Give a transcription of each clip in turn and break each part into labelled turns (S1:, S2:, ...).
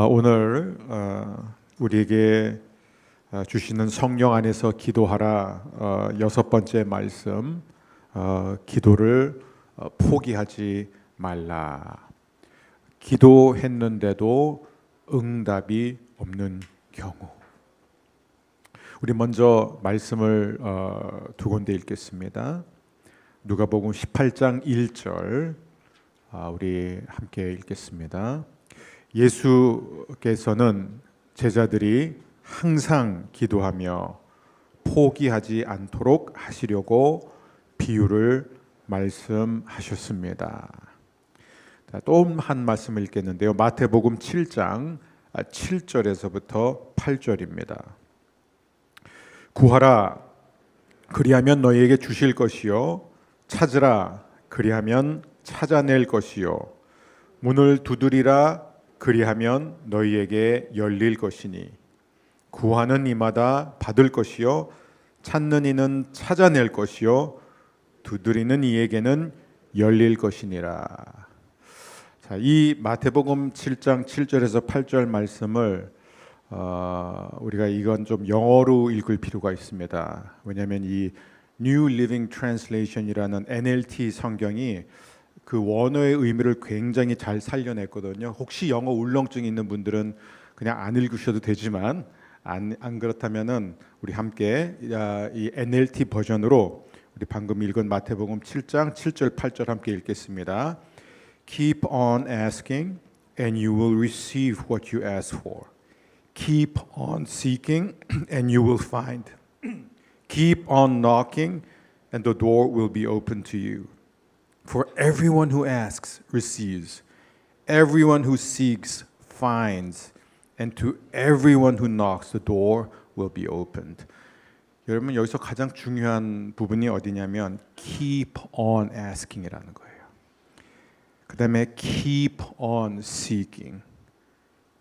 S1: 오늘 우리에게 주시는 성령 안에서 기도하라 여섯 번째 말씀, 기도를 포기하지 말라. 기도했는데도 응답이 없는 경우. 우리 먼저 말씀을 두 군데 읽겠습니다. 누가복음 18장 1절 우리 함께 읽겠습니다. 예수께서는 제자들이 항상 기도하며 포기하지 않도록 하시려고 비유를 말씀하셨습니다. 또 한 말씀을 읽겠는데요. 마태복음 7장 7절에서부터 8절입니다. 구하라, 그리하면 너희에게 주실 것이요, 찾으라, 그리하면 찾아낼 것이요, 문을 두드리라, 그리하면 너희에게 열릴 것이니, 구하는 이마다 받을 것이요, 찾는 이는 찾아낼 것이요, 두드리는 이에게는 열릴 것이니라. 자, 이 마태복음 7장 7절에서 8절 말씀을 우리가 이건 좀 영어로 읽을 필요가 있습니다. 왜냐하면 이 New Living Translation이라는 NLT 성경이 그 원어의 의미를 굉장히 잘 살려냈거든요. 혹시 영어 울렁증 있는 분들은 그냥 안 읽으셔도 되지만 안 그렇다면은 우리 함께 이 NLT 버전으로 우리 방금 읽은 마태복음 7장 7절 8절 함께 읽겠습니다. Keep on asking and you will receive what you ask for. Keep on seeking and you will find. Keep on knocking and the door will be open to you. For everyone who asks receives, everyone who seeks finds, and to everyone who knocks the door will be opened. 여러분, 여기서 가장 중요한 부분이 어디냐면 keep on asking이라는 거예요. 그 다음에 keep on seeking,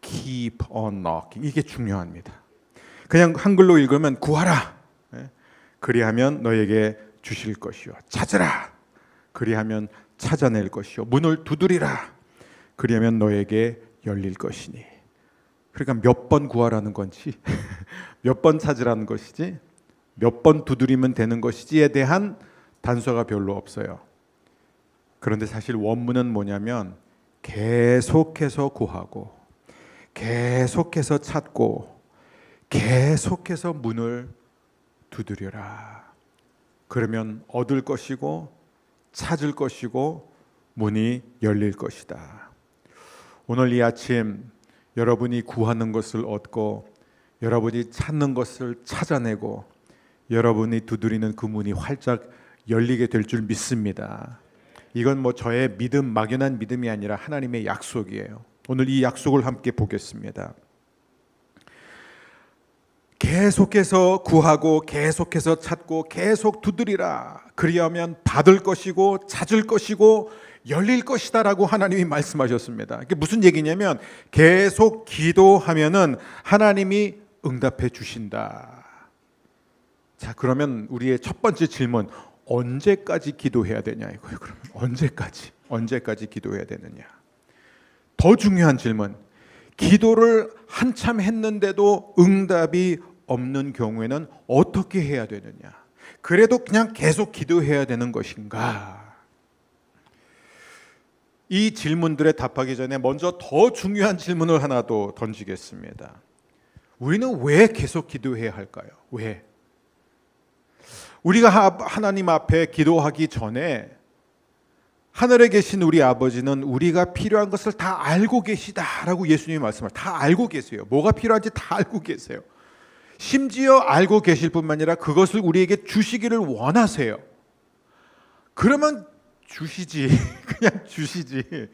S1: keep on knocking. 이게 중요합니다. 그냥 한글로 읽으면 구하라, 그리하면 너에게 주실 것이요, 찾으라, 그리하면 찾아낼 것이요, 문을 두드리라, 그리하면 너에게 열릴 것이니. 그러니까 몇 번 구하라는 건지 몇 번 찾으라는 것이지 몇 번 두드리면 되는 것이지에 대한 단서가 별로 없어요. 그런데 사실 원문은 뭐냐면 계속해서 구하고 계속해서 찾고 계속해서 문을 두드려라. 그러면 얻을 것이고 찾을 것이고 문이 열릴 것이다. 오늘 이 아침 여러분이 구하는 것을 얻고 여러분이 찾는 것을 찾아내고 여러분이 두드리는 그 문이 활짝 열리게 될 줄 믿습니다. 이건 뭐 저의 믿음, 막연한 믿음이 아니라 하나님의 약속이에요. 오늘 이 약속을 함께 보겠습니다. 계속해서 구하고 계속해서 찾고 계속 두드리라. 그리하면 받을 것이고 찾을 것이고 열릴 것이다 라고 하나님이 말씀하셨습니다. 이게 무슨 얘기냐면 계속 기도하면은 하나님이 응답해 주신다. 자, 그러면 우리의 첫 번째 질문, 언제까지 기도해야 되냐 이거예요. 그러면 언제까지 기도해야 되느냐. 더 중요한 질문, 기도를 한참 했는데도 응답이 없는 경우에는 어떻게 해야 되느냐. 그래도 그냥 계속 기도해야 되는 것인가. 이 질문들에 답하기 전에 먼저 더 중요한 질문을 하나 더 던지겠습니다. 우리는 왜 계속 기도해야 할까요? 왜? 우리가 하나님 앞에 기도하기 전에 하늘에 계신 우리 아버지는 우리가 필요한 것을 다 알고 계시다라고 예수님이 말씀하세요. 다 알고 계세요. 뭐가 필요한지 다 알고 계세요. 심지어 알고 계실 뿐만 아니라 그것을 우리에게 주시기를 원하세요. 그러면 주시지. 그냥 주시지.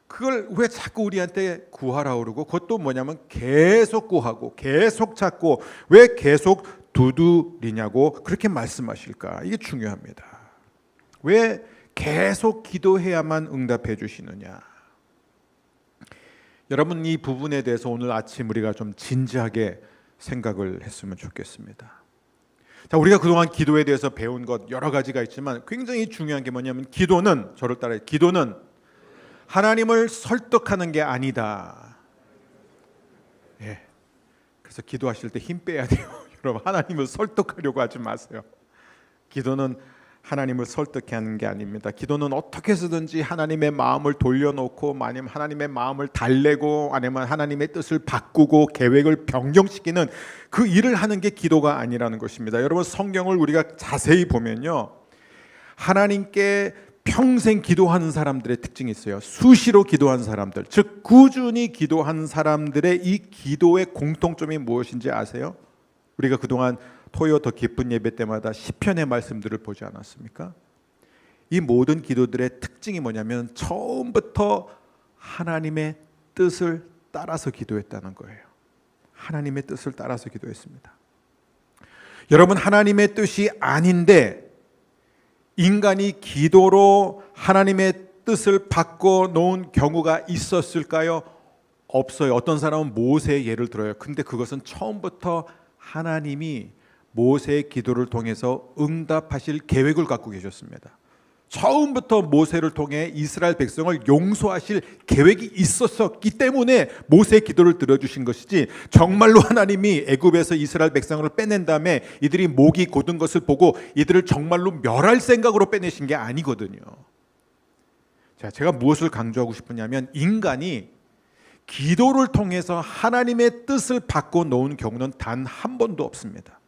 S1: 그걸 왜 자꾸 우리한테 구하라 그러고, 그것도 뭐냐면 계속 구하고 계속 찾고 왜 계속 두드리냐고 그렇게 말씀하실까. 이게 중요합니다. 왜 계속 기도해야만 응답해 주시느냐. 여러분, 이 부분에 대해서 오늘 아침 우리가 좀 진지하게 생각을 했으면 좋겠습니다. 자, 우리가 그동안 기도에 대해서 배운 것 여러 가지가 있지만 굉장히 중요한 게 뭐냐면 기도는, 저를 따라해, 기도는 하나님을 설득하는 게 아니다. 예. 그래서 기도하실 때 힘 빼야 돼요. 여러분, 하나님을 설득하려고 하지 마세요. 기도는 하나님을 설득하는 게 아닙니다. 기도는 어떻게 해서든지 하나님의 마음을 돌려놓고, 아니면 하나님의 마음을 달래고, 아니면 하나님의 뜻을 바꾸고 계획을 변경시키는 그 일을 하는 게 기도가 아니라는 것입니다. 여러분, 성경을 우리가 자세히 보면요, 하나님께 평생 기도하는 사람들의 특징이 있어요. 수시로 기도한 사람들, 즉 꾸준히 기도한 사람들의 이 기도의 공통점이 무엇인지 아세요? 우리가 그동안 토요 더 기쁜 예배 때마다 시편의 말씀들을 보지 않았습니까? 이 모든 기도들의 특징이 뭐냐면 처음부터 하나님의 뜻을 따라서 기도했다는 거예요. 하나님의 뜻을 따라서 기도했습니다. 여러분, 하나님의 뜻이 아닌데 인간이 기도로 하나님의 뜻을 바꿔 놓은 경우가 있었을까요? 없어요. 어떤 사람은 모세의 예를 들어요. 근데 그것은 처음부터 하나님이 모세의 기도를 통해서 응답하실 계획을 갖고 계셨습니다. 처음부터 모세를 통해 이스라엘 백성을 용서하실 계획이 있었기 때문에 모세의 기도를 들어주신 것이지, 정말로 하나님이 애굽에서 이스라엘 백성을 빼낸 다음에 이들이 목이 곧은 것을 보고 이들을 정말로 멸할 생각으로 빼내신 게 아니거든요. 자, 제가 무엇을 강조하고 싶으냐면, 인간이 기도를 통해서 하나님의 뜻을 바꿔 놓은 경우는 단 한 번도 없습니다.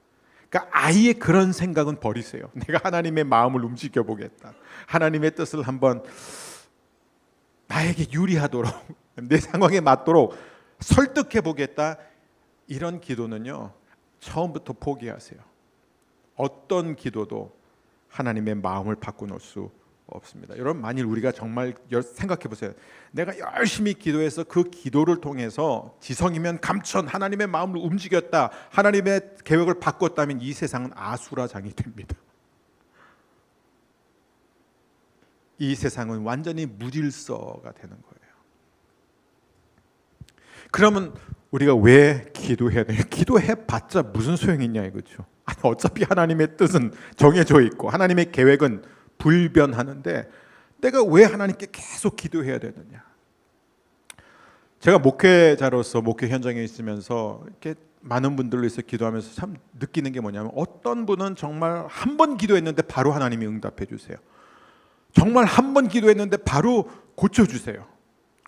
S1: 그러니까 아예 그런 생각은 버리세요. 내가 하나님의 마음을 움직여 보겠다, 하나님의 뜻을 한번 나에게 유리하도록, 내 상황에 맞도록 설득해 보겠다, 이런 기도는요, 처음부터 포기하세요. 어떤 기도도 하나님의 마음을 바꿔놓을 수 없습니다. 여러분, 만일 우리가 정말 생각해 보세요. 내가 열심히 기도해서 그 기도를 통해서 지성이면 감천 하나님의 마음을 움직였다, 하나님의 계획을 바꿨다면 이 세상은 아수라장이 됩니다. 이 세상은 완전히 무질서가 되는 거예요. 그러면 우리가 왜 기도해야 돼요? 기도해봤자 무슨 소용이 있냐 이거죠. 어차피 하나님의 뜻은 정해져 있고 하나님의 계획은 불변하는데 내가 왜 하나님께 계속 기도해야 되느냐. 제가 목회자로서 목회 현장에 있으면서 이렇게 많은 분들로 있어 기도하면서 참 느끼는 게 뭐냐면, 어떤 분은 정말 한 번 기도했는데 바로 하나님이 응답해 주세요. 정말 한 번 기도했는데 바로 고쳐주세요.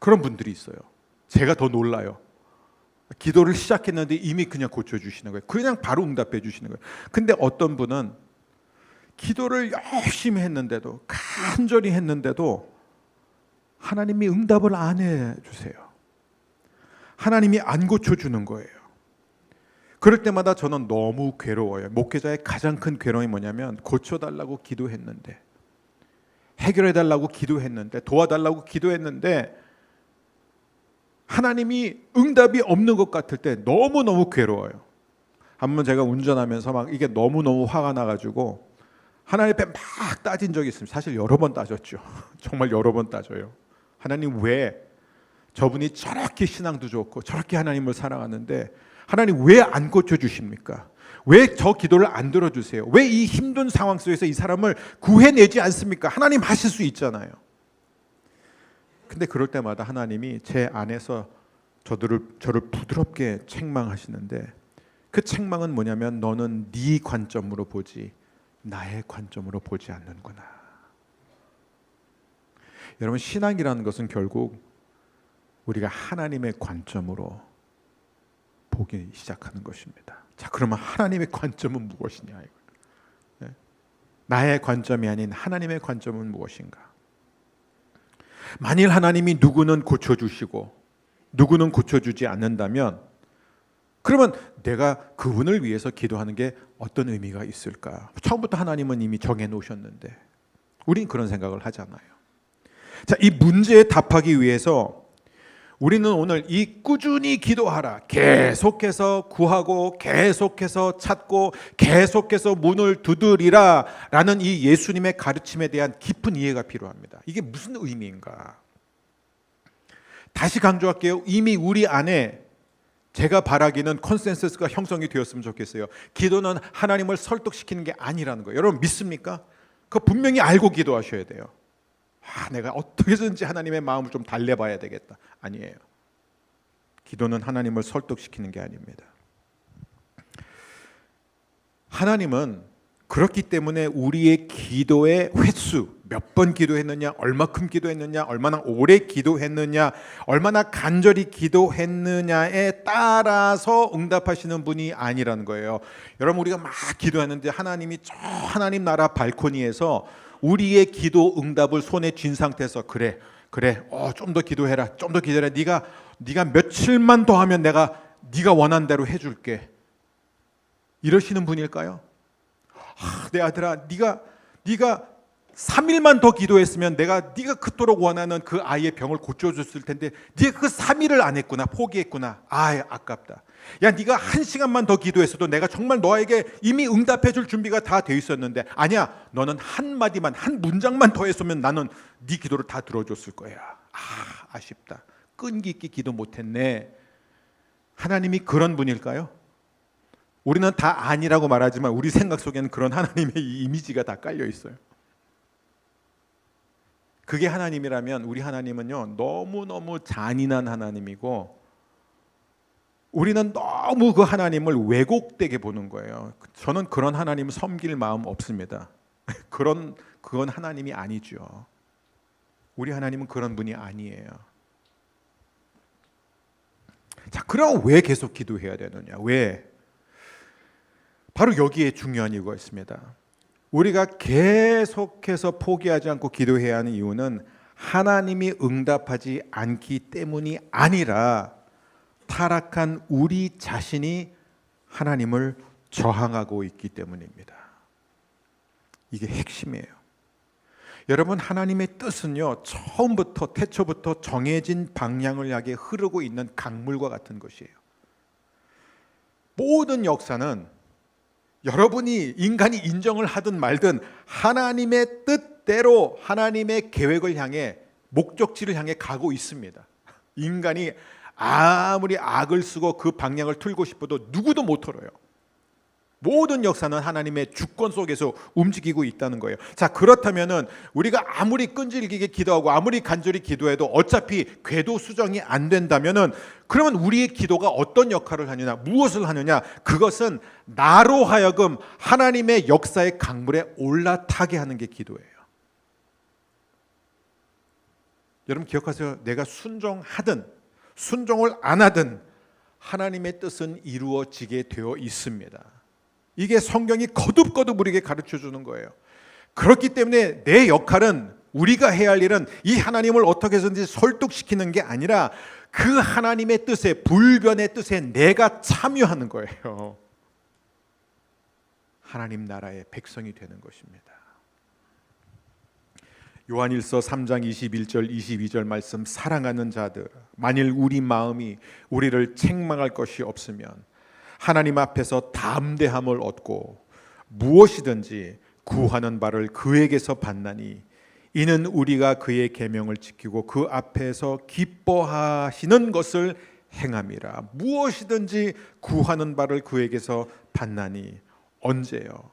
S1: 그런 분들이 있어요. 제가 더 놀라요. 기도를 시작했는데 이미 그냥 고쳐주시는 거예요. 그냥 바로 응답해 주시는 거예요. 근데 어떤 분은 기도를 열심히 했는데도, 간절히 했는데도 하나님이 응답을 안 해주세요. 하나님이 안 고쳐주는 거예요. 그럴 때마다 저는 너무 괴로워요. 목회자의 가장 큰 괴로움이 뭐냐면, 고쳐달라고 기도했는데, 해결해달라고 기도했는데, 도와달라고 기도했는데 하나님이 응답이 없는 것 같을 때 너무너무 괴로워요. 한번 제가 운전하면서 막 이게 너무너무 화가 나가지고 하나님 앞에 막 따진 적이 있습니다. 사실 여러 번 따졌죠. 정말 여러 번 따져요. 하나님, 왜 저분이 저렇게 신앙도 좋고 저렇게 하나님을 사랑하는데 하나님 왜 안 고쳐주십니까? 왜 저 기도를 안 들어주세요? 왜 이 힘든 상황 속에서 이 사람을 구해내지 않습니까? 하나님 하실 수 있잖아요. 근데 그럴 때마다 하나님이 제 안에서 저를 부드럽게 책망하시는데, 그 책망은 뭐냐면, 너는 네 관점으로 보지 나의 관점으로 보지 않는구나. 여러분, 신앙이라는 것은 결국 우리가 하나님의 관점으로 보기 시작하는 것입니다. 자, 그러면 하나님의 관점은 무엇이냐? 네? 나의 관점이 아닌 하나님의 관점은 무엇인가? 만일 하나님이 누구는 고쳐주시고 누구는 고쳐주지 않는다면, 그러면 내가 그분을 위해서 기도하는 게 어떤 의미가 있을까? 처음부터 하나님은 이미 정해놓으셨는데 우린 그런 생각을 하잖아요. 자, 이 문제에 답하기 위해서 우리는 오늘 이 꾸준히 기도하라, 계속해서 구하고 계속해서 찾고 계속해서 문을 두드리라 라는 이 예수님의 가르침에 대한 깊은 이해가 필요합니다. 이게 무슨 의미인가? 다시 강조할게요. 이미 우리 안에 제가 바라기는 컨센서스가 형성이 되었으면 좋겠어요. 기도는 하나님을 설득시키는 게 아니라는 거예요. 여러분 믿습니까? 그거 분명히 알고 기도하셔야 돼요. 내가 어떻게든지 하나님의 마음을 좀 달래봐야 되겠다. 아니에요. 기도는 하나님을 설득시키는 게 아닙니다. 하나님은 그렇기 때문에 우리의 기도의 횟수, 몇 번 기도했느냐, 얼마큼 기도했느냐, 얼마나 오래 기도했느냐, 얼마나 간절히 기도했느냐에 따라서 응답하시는 분이 아니라는 거예요. 여러분, 우리가 막 기도하는데 하나님이 저 하나님 나라 발코니에서 우리의 기도 응답을 손에 쥔 상태에서 그래, 좀 더 기도해라, 좀 더 기도해라. 네가 며칠만 더 하면 내가 네가 원하는 대로 해줄게. 이러시는 분일까요? 내 아들아, 네가 3일만 더 기도했으면 네가 그토록 원하는 그 아이의 병을 고쳐줬을 텐데 네가 그 3일을 안 했구나, 포기했구나. 아깝다. 야, 네가 1시간만 더 기도했어도 내가 정말 너에게 이미 응답해줄 준비가 다 돼 있었는데 아니야, 너는 한마디만, 한 문장만 더 했으면 나는 네 기도를 다 들어줬을 거야. 아쉽다. 끈기 있게 기도 못했네. 하나님이 그런 분일까요? 우리는 다 아니라고 말하지만 우리 생각 속에는 그런 하나님의 이미지가 다 깔려 있어요. 그게 하나님이라면 우리 하나님은요, 너무너무 잔인한 하나님이고 우리는 너무 그 하나님을 왜곡되게 보는 거예요. 저는 그런 하나님을 섬길 마음 없습니다. 그건 하나님이 아니죠. 우리 하나님은 그런 분이 아니에요. 자, 그럼 왜 계속 기도해야 되느냐? 왜? 바로 여기에 중요한 이유가 있습니다. 우리가 계속해서 포기하지 않고 기도해야 하는 이유는 하나님이 응답하지 않기 때문이 아니라 타락한 우리 자신이 하나님을 저항하고 있기 때문입니다. 이게 핵심이에요. 여러분, 하나님의 뜻은요, 처음부터 태초부터 정해진 방향을 향해 흐르고 있는 강물과 같은 것이에요. 모든 역사는 여러분이 인간이 인정을 하든 말든 하나님의 뜻대로 하나님의 계획을 향해, 목적지를 향해 가고 있습니다. 인간이 아무리 악을 쓰고 그 방향을 틀고 싶어도 누구도 못 틀어요. 모든 역사는 하나님의 주권 속에서 움직이고 있다는 거예요. 자, 그렇다면은 우리가 아무리 끈질기게 기도하고 아무리 간절히 기도해도 어차피 궤도 수정이 안 된다면은 그러면 우리의 기도가 어떤 역할을 하느냐, 무엇을 하느냐? 그것은 나로 하여금 하나님의 역사의 강물에 올라타게 하는 게 기도예요. 여러분 기억하세요. 내가 순종하든 순종을 안 하든 하나님의 뜻은 이루어지게 되어 있습니다. 이게 성경이 거듭거듭 우리에게 가르쳐 주는 거예요. 그렇기 때문에 내 역할은, 우리가 해야 할 일은 이 하나님을 어떻게 해서든지 설득시키는 게 아니라 그 하나님의 뜻에, 불변의 뜻에 내가 참여하는 거예요. 하나님 나라의 백성이 되는 것입니다. 요한일서 3장 21절 22절 말씀, 사랑하는 자들, 만일 우리 마음이 우리를 책망할 것이 없으면 하나님 앞에서 담대함을 얻고 무엇이든지 구하는 바를 그에게서 받나니 이는 우리가 그의 계명을 지키고 그 앞에서 기뻐하시는 것을 행함이라. 무엇이든지 구하는 바를 그에게서 받나니 언제요?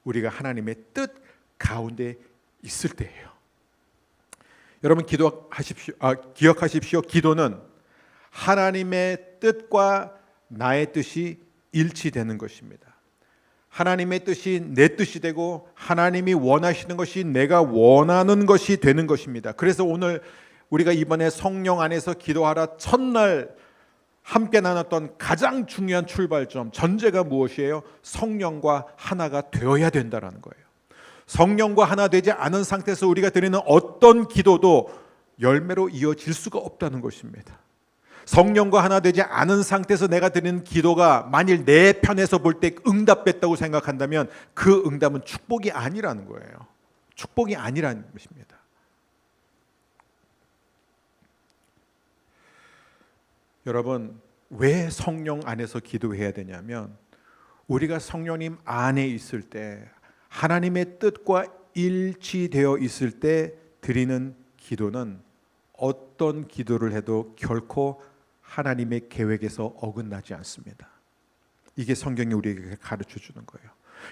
S1: 우리가 하나님의 뜻 가운데 있을 때예요. 여러분 기억하십시오. 기도는 하나님의 뜻과 나의 뜻이 일치되는 것입니다. 하나님의 뜻이 내 뜻이 되고 하나님이 원하시는 것이 내가 원하는 것이 되는 것입니다. 그래서 오늘 우리가 이번에 성령 안에서 기도하라 첫날 함께 나눴던 가장 중요한 출발점, 전제가 무엇이에요? 성령과 하나가 되어야 된다는 거예요. 성령과 하나 되지 않은 상태에서 우리가 드리는 어떤 기도도 열매로 이어질 수가 없다는 것입니다. 성령과 하나 되지 않은 상태에서 내가 드리는 기도가 만일 내 편에서 볼 때 응답됐다고 생각한다면 그 응답은 축복이 아니라는 거예요. 축복이 아니라는 것입니다. 여러분, 왜 성령 안에서 기도해야 되냐면 우리가 성령님 안에 있을 때, 하나님의 뜻과 일치되어 있을 때 드리는 기도는 어떤 기도를 해도 결코 하나님의 계획에서 어긋나지 않습니다. 이게 성경이 우리에게 가르쳐 주는 거예요.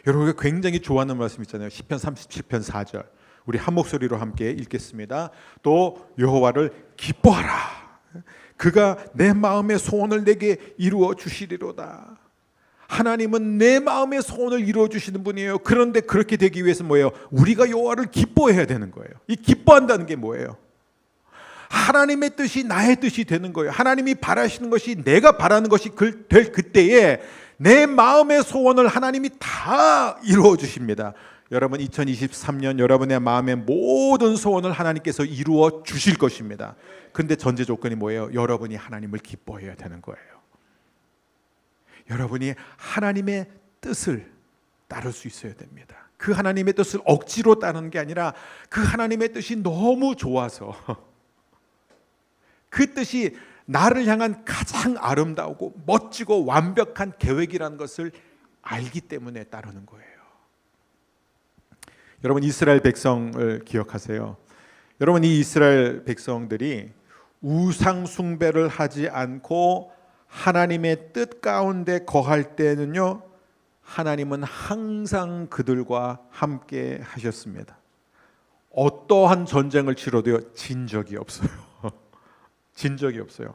S1: 여러분, 우리가 굉장히 좋아하는 말씀 있잖아요. 시편 37편 4절. 우리 한 목소리로 함께 읽겠습니다. 또 여호와를 기뻐하라. 그가 내 마음의 소원을 내게 이루어 주시리로다. 하나님은 내 마음의 소원을 이루어 주시는 분이에요. 그런데 그렇게 되기 위해서 뭐예요? 우리가 여호와를 기뻐해야 되는 거예요. 이 기뻐한다는 게 뭐예요? 하나님의 뜻이 나의 뜻이 되는 거예요. 하나님이 바라시는 것이 내가 바라는 것이 될 그때에 내 마음의 소원을 하나님이 다 이루어 주십니다. 여러분 2023년 여러분의 마음의 모든 소원을 하나님께서 이루어 주실 것입니다. 그런데 전제 조건이 뭐예요? 여러분이 하나님을 기뻐해야 되는 거예요. 여러분이 하나님의 뜻을 따를 수 있어야 됩니다. 그 하나님의 뜻을 억지로 따르는 게 아니라 그 하나님의 뜻이 너무 좋아서 그 뜻이 나를 향한 가장 아름다우고 멋지고 완벽한 계획이라는 것을 알기 때문에 따르는 거예요. 여러분 이스라엘 백성을 기억하세요. 여러분 이 이스라엘 백성들이 우상 숭배를 하지 않고 하나님의 뜻 가운데 거할 때는요, 하나님은 항상 그들과 함께 하셨습니다. 어떠한 전쟁을 치러도요, 진 적이 없어요. 진 적이 없어요.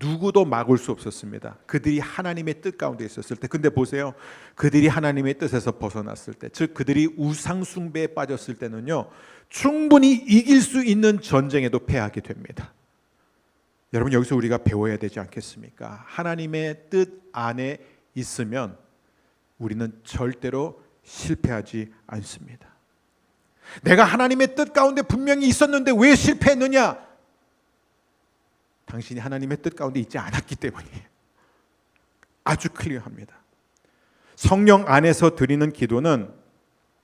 S1: 누구도 막을 수 없었습니다. 그들이 하나님의 뜻 가운데 있었을 때. 근데 보세요, 그들이 하나님의 뜻에서 벗어났을 때, 즉 그들이 우상 숭배에 빠졌을 때는요, 충분히 이길 수 있는 전쟁에도 패하게 됩니다. 여러분 여기서 우리가 배워야 되지 않겠습니까? 하나님의 뜻 안에 있으면 우리는 절대로 실패하지 않습니다. 내가 하나님의 뜻 가운데 분명히 있었는데 왜 실패했느냐? 당신이 하나님의 뜻 가운데 있지 않았기 때문이에요. 아주 클리어합니다. 성령 안에서 드리는 기도는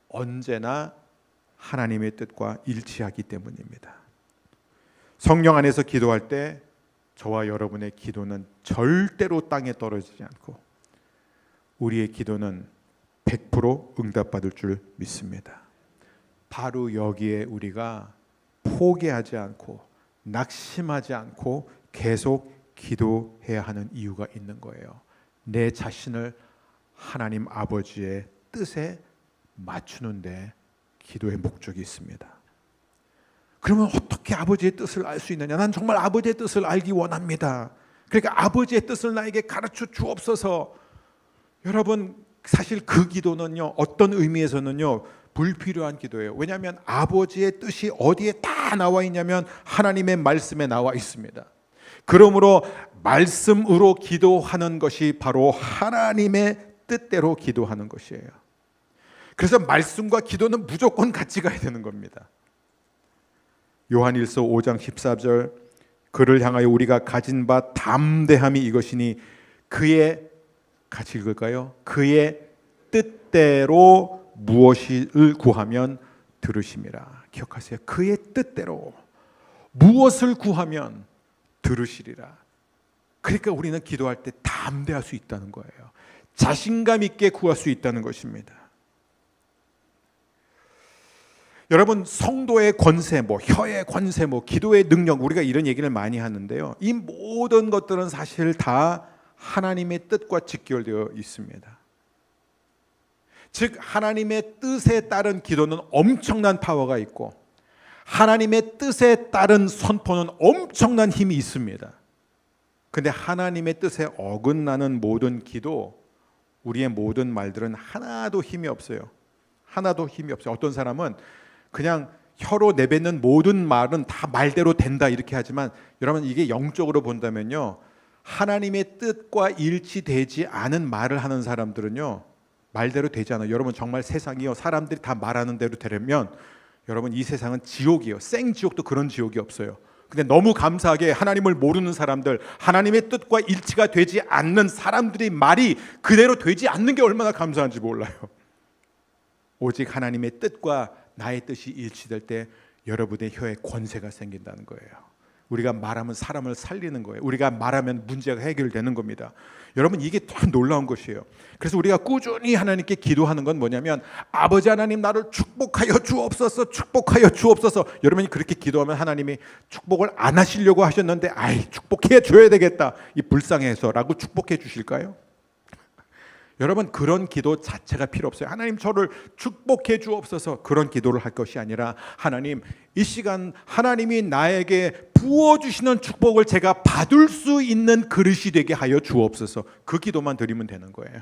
S1: 언제나 하나님의 뜻과 일치하기 때문입니다. 성령 안에서 기도할 때 저와 여러분의 기도는 절대로 땅에 떨어지지 않고 우리의 기도는 100% 응답받을 줄 믿습니다. 바로 여기에 우리가 포기하지 않고 낙심하지 않고 계속 기도해야 하는 이유가 있는 거예요. 내 자신을 하나님 아버지의 뜻에 맞추는데 기도의 목적이 있습니다. 그러면 어떻게 아버지의 뜻을 알 수 있느냐? 난 정말 아버지의 뜻을 알기 원합니다. 그러니까 아버지의 뜻을 나에게 가르쳐 주옵소서. 여러분 사실 그 기도는요, 어떤 의미에서는요, 불필요한 기도예요. 왜냐하면 아버지의 뜻이 어디에 다 나와 있냐면 하나님의 말씀에 나와 있습니다. 그러므로 말씀으로 기도하는 것이 바로 하나님의 뜻대로 기도하는 것이에요. 그래서 말씀과 기도는 무조건 같이 가야 되는 겁니다. 요한일서 5장 14절, 그를 향하여 우리가 가진 바 담대함이 이것이니 그의, 같이 읽을까요? 그의 뜻대로 무엇을 구하면 들으심이라. 기억하세요. 그의 뜻대로 무엇을 구하면 들으시리라. 그러니까 우리는 기도할 때 담대할 수 있다는 거예요. 자신감 있게 구할 수 있다는 것입니다. 여러분 성도의 권세, 혀의 권세, 기도의 능력, 우리가 이런 얘기를 많이 하는데요, 이 모든 것들은 사실 다 하나님의 뜻과 직결되어 있습니다. 즉 하나님의 뜻에 따른 기도는 엄청난 파워가 있고 하나님의 뜻에 따른 선포는 엄청난 힘이 있습니다. 그런데 하나님의 뜻에 어긋나는 모든 기도, 우리의 모든 말들은 하나도 힘이 없어요. 하나도 힘이 없어요. 어떤 사람은 그냥 혀로 내뱉는 모든 말은 다 말대로 된다 이렇게 하지만, 여러분 이게 영적으로 본다면요, 하나님의 뜻과 일치되지 않은 말을 하는 사람들은요 말대로 되지 않아요. 여러분 정말 세상이요, 사람들이 다 말하는 대로 되려면 여러분 이 세상은 지옥이에요. 생지옥도 그런 지옥이 없어요. 근데 너무 감사하게 하나님을 모르는 사람들, 하나님의 뜻과 일치가 되지 않는 사람들의 말이 그대로 되지 않는 게 얼마나 감사한지 몰라요. 오직 하나님의 뜻과 나의 뜻이 일치될 때 여러분의 혀에 권세가 생긴다는 거예요. 우리가 말하면 사람을 살리는 거예요. 우리가 말하면 문제가 해결되는 겁니다. 여러분 이게 참 놀라운 것이에요. 그래서 우리가 꾸준히 하나님께 기도하는 건 뭐냐면, 아버지 하나님 나를 축복하여 주옵소서, 축복하여 주옵소서. 여러분이 그렇게 기도하면 하나님이 축복을 안 하시려고 하셨는데 축복해 줘야 되겠다, 이 불쌍해서 라고 축복해 주실까요? 여러분, 그런 기도 자체가 필요 없어요. 하나님 저를 축복해 주옵소서, 그런 기도를 할 것이 아니라 하나님, 이 시간 하나님이 나에게 부어주시는 축복을 제가 받을 수 있는 그릇이 되게 하여 주옵소서, 그 기도만 드리면 되는 거예요.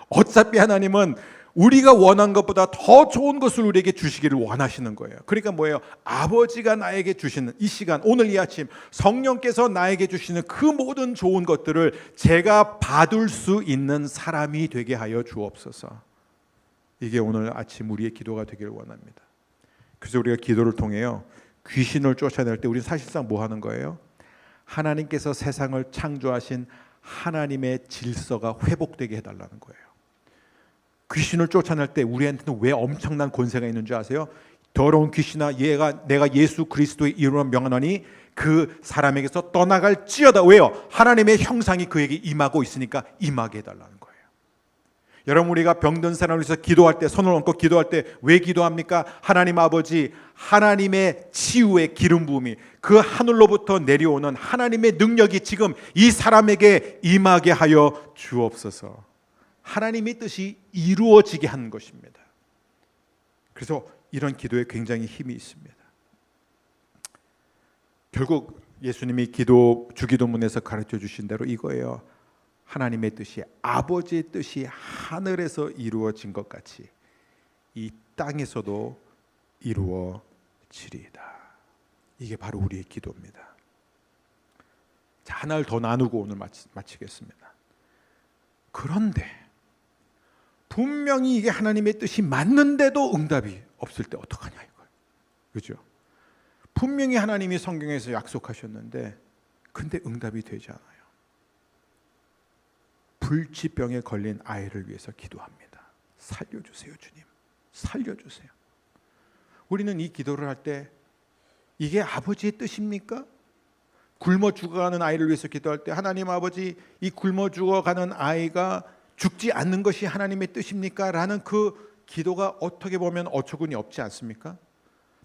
S1: 어차피 하나님은 우리가 원한 것보다 더 좋은 것을 우리에게 주시기를 원하시는 거예요. 그러니까 뭐예요? 아버지가 나에게 주시는 이 시간, 오늘 이 아침 성령께서 나에게 주시는 그 모든 좋은 것들을 제가 받을 수 있는 사람이 되게 하여 주옵소서. 이게 오늘 아침 우리의 기도가 되기를 원합니다. 그래서 우리가 기도를 통해요, 귀신을 쫓아낼 때 우리는 사실상 뭐 하는 거예요? 하나님께서 세상을 창조하신 하나님의 질서가 회복되게 해달라는 거예요. 귀신을 쫓아낼 때 우리한테는 왜 엄청난 권세가 있는 줄 아세요? 더러운 귀신아, 내가 예수 그리스도의 이름으로 명하노니 그 사람에게서 떠나갈지어다. 왜요? 하나님의 형상이 그에게 임하고 있으니까 임하게 해달라는 거예요. 여러분, 우리가 병든 사람을 위해서 기도할 때, 손을 얹고 기도할 때 왜 기도합니까? 하나님 아버지, 하나님의 치유의 기름 부음이, 그 하늘로부터 내려오는 하나님의 능력이 지금 이 사람에게 임하게 하여 주옵소서. 하나님의 뜻이 이루어지게 하는 것입니다. 그래서 이런 기도에 굉장히 힘이 있습니다. 결국 예수님이 주기도문에서 가르쳐 주신 대로 이거예요. 하나님의 뜻이, 아버지의 뜻이 하늘에서 이루어진 것 같이 이 땅에서도 이루어지리이다. 이게 바로 우리의 기도입니다. 자, 하나를 더 나누고 오늘 마치겠습니다. 그런데 분명히 이게 하나님의 뜻이 맞는데도 응답이 없을 때 어떡하냐 이거예요. 그죠? 분명히 하나님이 성경에서 약속하셨는데 근데 응답이 되지 않아요. 불치병에 걸린 아이를 위해서 기도합니다. 살려주세요, 주님. 살려주세요. 우리는 이 기도를 할 때 이게 아버지의 뜻입니까? 굶어 죽어가는 아이를 위해서 기도할 때 하나님 아버지, 이 굶어 죽어가는 아이가 죽지 않는 것이 하나님의 뜻입니까? 라는 그 기도가 어떻게 보면 어처구니 없지 않습니까?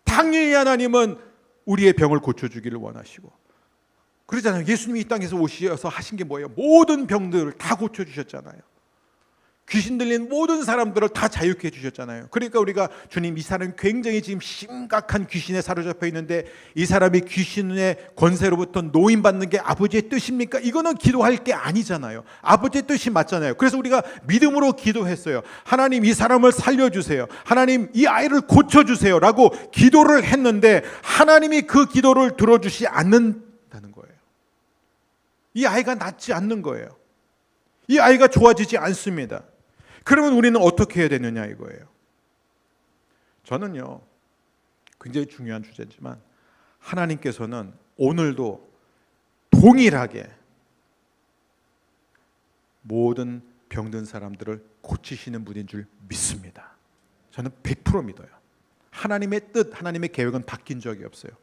S1: 당연히 하나님은 우리의 병을 고쳐주기를 원하시고, 그러잖아요. 예수님이 이 땅에서 오셔서 하신 게 뭐예요? 모든 병들을 다 고쳐주셨잖아요. 귀신 들린 모든 사람들을 다 자유케 해주셨잖아요. 그러니까 우리가 주님, 이 사람이 굉장히 지금 심각한 귀신에 사로잡혀 있는데 이 사람이 귀신의 권세로부터 노인받는 게 아버지의 뜻입니까? 이거는 기도할 게 아니잖아요. 아버지의 뜻이 맞잖아요. 그래서 우리가 믿음으로 기도했어요. 하나님, 이 사람을 살려주세요. 하나님, 이 아이를 고쳐주세요 라고 기도를 했는데 하나님이 그 기도를 들어주지 않는다는 거예요. 이 아이가 낫지 않는 거예요. 이 아이가 좋아지지 않습니다. 그러면 우리는 어떻게 해야 되느냐 이거예요. 저는요, 굉장히 중요한 주제지만 하나님께서는 오늘도 동일하게 모든 병든 사람들을 고치시는 분인 줄 믿습니다. 저는 100% 믿어요. 하나님의 뜻, 하나님의 계획은 바뀐 적이 없어요.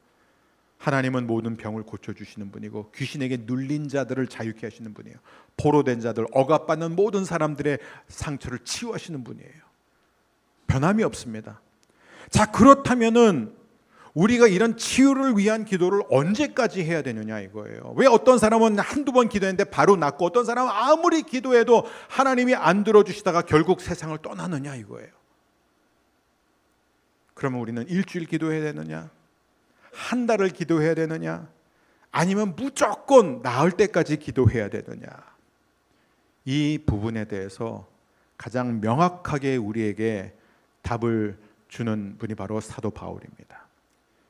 S1: 하나님은 모든 병을 고쳐주시는 분이고 귀신에게 눌린 자들을 자유케 하시는 분이에요. 포로된 자들, 억압받는 모든 사람들의 상처를 치유하시는 분이에요. 변함이 없습니다. 자, 그렇다면은 우리가 이런 치유를 위한 기도를 언제까지 해야 되느냐 이거예요. 왜 어떤 사람은 한두 번 기도했는데 바로 낫고 어떤 사람은 아무리 기도해도 하나님이 안 들어주시다가 결국 세상을 떠나느냐 이거예요. 그러면 우리는 일주일 기도해야 되느냐? 한 달을 기도해야 되느냐? 아니면 무조건 나을 때까지 기도해야 되느냐? 이 부분에 대해서 가장 명확하게 우리에게 답을 주는 분이 바로 사도 바울입니다.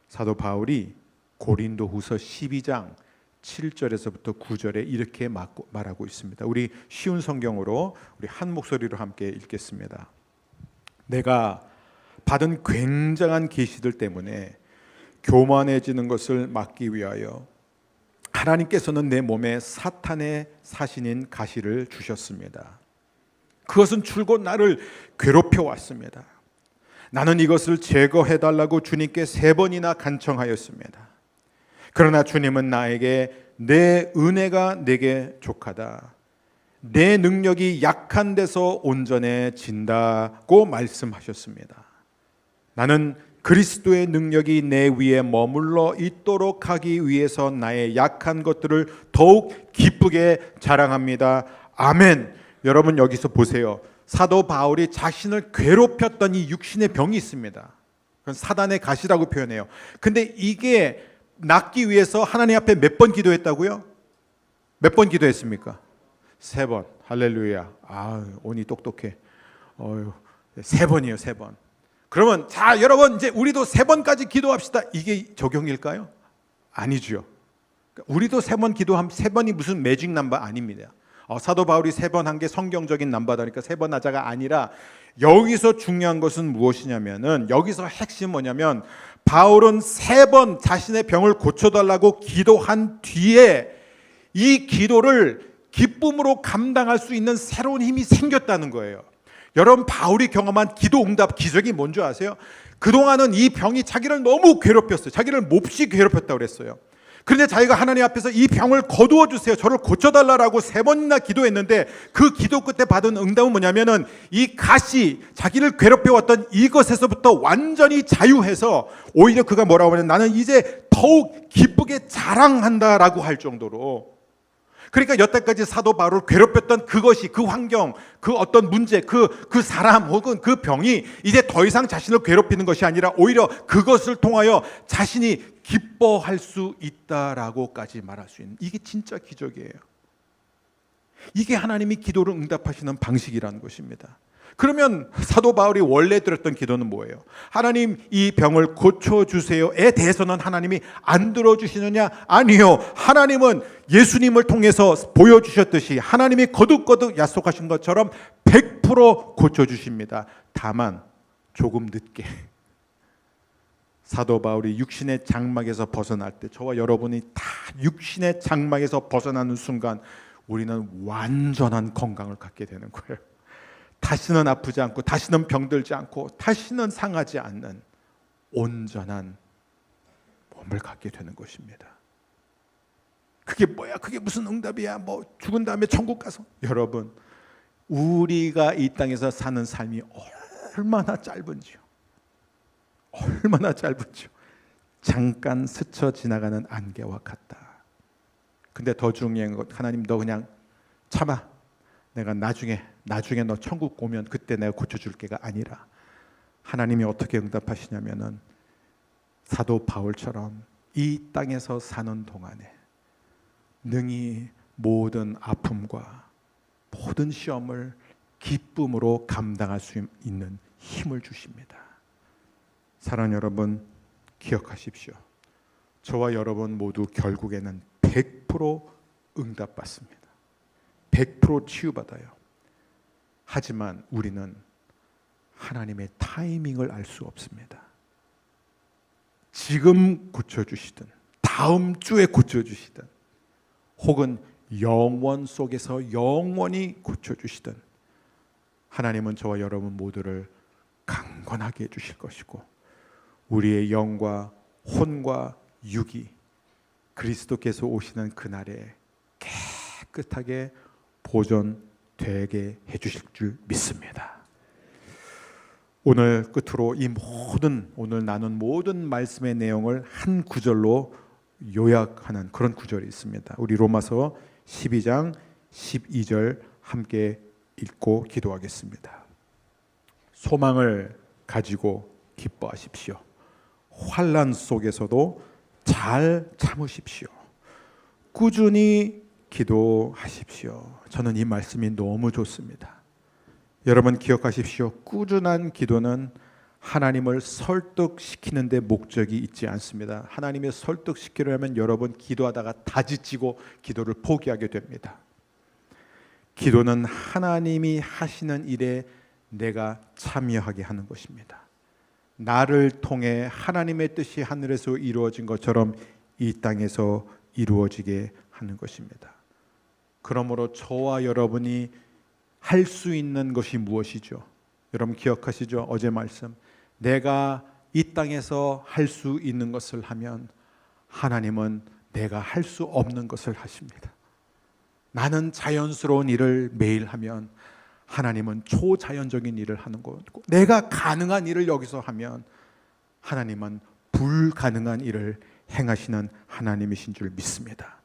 S1: 사도 바울이 고린도후서 12장 7절에서부터 9절에 이렇게 말하고 있습니다. 우리 쉬운 성경으로 우리 한 목소리로 함께 읽겠습니다. 내가 받은 굉장한 계시들 때문에 교만해지는 것을 막기 위하여 하나님께서는 내 몸에 사탄의 사신인 가시를 주셨습니다. 그것은 줄곧 나를 괴롭혀 왔습니다. 나는 이것을 제거해달라고 주님께 3번이나 간청하였습니다. 그러나 주님은 나에게 내 은혜가 내게 족하다, 내 능력이 약한 데서 온전해진다고 말씀하셨습니다. 나는 그리스도의 능력이 내 위에 머물러 있도록 하기 위해서 나의 약한 것들을 더욱 기쁘게 자랑합니다. 아멘. 여러분 여기서 보세요. 사도 바울이 자신을 괴롭혔던 이 육신의 병이 있습니다. 그건 사단의 가시라고 표현해요. 근데 이게 낫기 위해서 하나님 앞에 몇 번 기도했다고요? 몇 번 기도했습니까? 3번. 할렐루야. 온이 똑똑해. 3번이에요, 3번. 그러면 자, 여러분 이제 우리도 3번까지 기도합시다. 이게 적용일까요? 아니죠. 우리도 3번 기도하면 3번이 무슨 매직 넘버 아닙니다. 사도 바울이 3번 한 게 성경적인 넘버다니까 3번 하자가 아니라, 여기서 중요한 것은 무엇이냐면은, 여기서 핵심 뭐냐면, 바울은 3번 자신의 병을 고쳐달라고 기도한 뒤에 이 기도를 기쁨으로 감당할 수 있는 새로운 힘이 생겼다는 거예요. 여러분, 바울이 경험한 기도 응답 기적이 뭔지 아세요? 그동안은 이 병이 자기를 너무 괴롭혔어요. 자기를 몹시 괴롭혔다고 그랬어요. 그런데 자기가 하나님 앞에서 이 병을 거두어 주세요, 저를 고쳐달라고 3번이나 기도했는데, 그 기도 끝에 받은 응답은 뭐냐면은, 이 가시, 자기를 괴롭혀왔던 이것에서부터 완전히 자유해서, 오히려 그가 뭐라고 하냐면, 나는 이제 더욱 기쁘게 자랑한다라고 할 정도로. 그러니까 여태까지 사도 바울을 괴롭혔던 그것이, 그 환경, 그 어떤 문제, 그 사람 혹은 그 병이 이제 더 이상 자신을 괴롭히는 것이 아니라 오히려 그것을 통하여 자신이 기뻐할 수 있다라고까지 말할 수 있는, 이게 진짜 기적이에요. 이게 하나님이 기도를 응답하시는 방식이라는 것입니다. 그러면 사도 바울이 원래 드렸던 기도는 뭐예요? 하나님, 이 병을 고쳐주세요에 대해서는 하나님이 안 들어주시느냐? 아니요. 하나님은 예수님을 통해서 보여주셨듯이 하나님이 거듭거듭 약속하신 것처럼 100% 고쳐주십니다. 다만 조금 늦게. 사도 바울이 육신의 장막에서 벗어날 때, 저와 여러분이 다 육신의 장막에서 벗어나는 순간 우리는 완전한 건강을 갖게 되는 거예요. 다시는 아프지 않고, 다시는 병들지 않고, 다시는 상하지 않는 온전한 몸을 갖게 되는 것입니다. 그게 뭐야? 그게 무슨 응답이야? 뭐 죽은 다음에 천국 가서? 여러분, 우리가 이 땅에서 사는 삶이 얼마나 짧은지요. 얼마나 짧은지요. 잠깐 스쳐 지나가는 안개와 같다. 근데 더 중요한 것, 하나님 너 그냥 참아. 내가 나중에 너 천국 오면 그때 내가 고쳐줄게가 아니라, 하나님이 어떻게 응답하시냐면은, 사도 바울처럼 이 땅에서 사는 동안에 능히 모든 아픔과 모든 시험을 기쁨으로 감당할 수 있는 힘을 주십니다. 사랑하는 여러분, 기억하십시오. 저와 여러분 모두 결국에는 100% 응답받습니다. 100% 치유받아요. 하지만 우리는 하나님의 타이밍을 알 수 없습니다. 지금 고쳐주시든, 다음 주에 고쳐주시든, 혹은 영원 속에서 영원히 고쳐주시든, 하나님은 저와 여러분 모두를 강건하게 해주실 것이고, 우리의 영과 혼과 육이 그리스도께서 오시는 그날에 깨끗하게 보존되게 해주실 줄 믿습니다. 오늘 끝으로 오늘 나눈 모든 말씀의 내용을 한 구절로 요약하는 그런 구절이 있습니다. 우리 로마서 12장 12절 함께 읽고 기도하겠습니다. 소망을 가지고 기뻐하십시오. 환난 속에서도 잘 참으십시오. 꾸준히 기도하십시오. 저는 이 말씀이 너무 좋습니다. 여러분 기억하십시오. 꾸준한 기도는 하나님을 설득시키는 데 목적이 있지 않습니다. 하나님을 설득시키려면 여러분 기도하다가 다지치고 기도를 포기하게 됩니다. 기도는 하나님이 하시는 일에 내가 참여하게 하는 것입니다. 나를 통해 하나님의 뜻이 하늘에서 이루어진 것처럼 이 땅에서 이루어지게 하는 것입니다. 그러므로 저와 여러분이 할 수 있는 것이 무엇이죠? 여러분 기억하시죠? 어제 말씀, 내가 이 땅에서 할 수 있는 것을 하면 하나님은 내가 할 수 없는 것을 하십니다. 나는 자연스러운 일을 매일 하면 하나님은 초자연적인 일을 하는 거고, 내가 가능한 일을 여기서 하면 하나님은 불가능한 일을 행하시는 하나님이신 줄 믿습니다.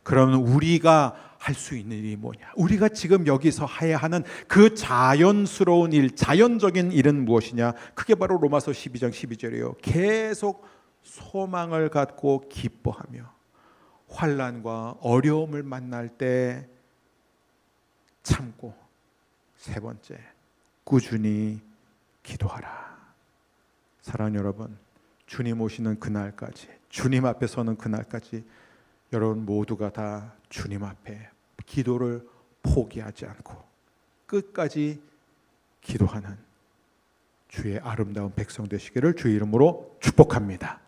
S1: 그러면 우리가 할 수 있는 일이 뭐냐? 우리가 지금 여기서 해야 하는 그 자연스러운 일, 자연적인 일은 무엇이냐? 그게 바로 로마서 12장 12절이에요. 계속 소망을 갖고 기뻐하며 환난과 어려움을 만날 때 참고, 세 번째, 꾸준히 기도하라. 사랑하는 여러분, 주님 오시는 그날까지, 주님 앞에 서는 그날까지 여러분 모두가 다 주님 앞에 기도를 포기하지 않고 끝까지 기도하는 주의 아름다운 백성 되시기를 주의 이름으로 축복합니다.